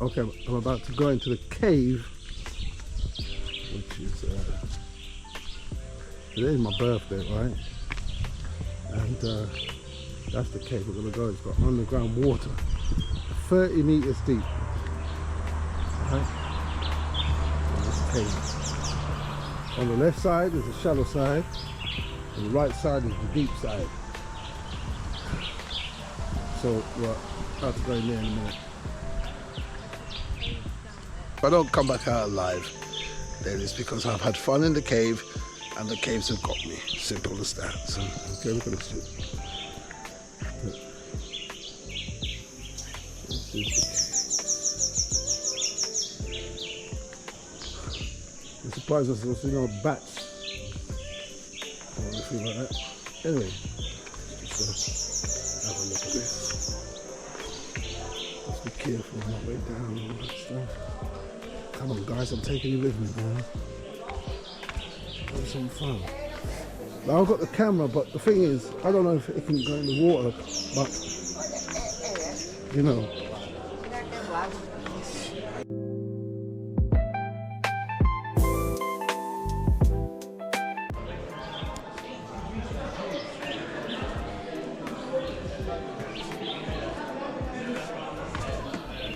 Okay, I'm about to go into the cave, which is today's my birthday, right? And that's the cave we're gonna go. It's got underground water, 30 meters deep. Right? And this cave. On the left side is the shallow side, and the right side is the deep side. So we're about to go in there in a minute. If I don't come back out alive, then it's because I've had fun in the cave and the caves have got me. Simple as that. So, okay, look at this shit. This is the cave. I'm surprised there's no bats or anything like that. Anyway, just have a look at this. Let's be careful on my way down and all that stuff. Come on guys, I'm taking you with me, man. Have some fun. Now I've got the camera, but the thing is, I don't know if it can go in the water, but you know.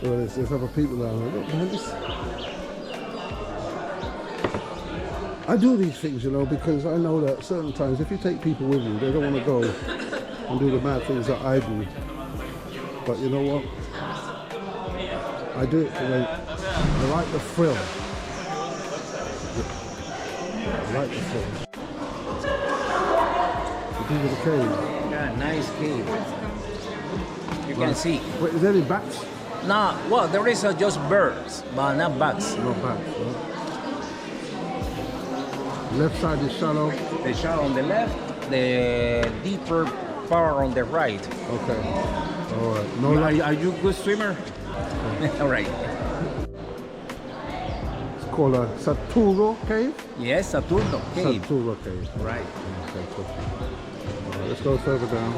Well, there's other people down there. Look, man, this. I do these things, you know, because I know that certain times if you take people with you, they don't want to go and do the mad things that I do. But you know what? I do it because I like the thrill. I like the thrill. The deep of the cave. Yeah, nice cave. You can see. Wait, is there any bats? No, well, there is just birds, but not bats. No bats, no? Left side is shallow. The shallow on the left, the deeper part on the right. Okay. All right. No light. Are you a good swimmer? Okay. All right. It's called a Santuru Cave? Yes, Santuru Cave. Santuru Cave. Right. Okay, cool. All right, let's go further down.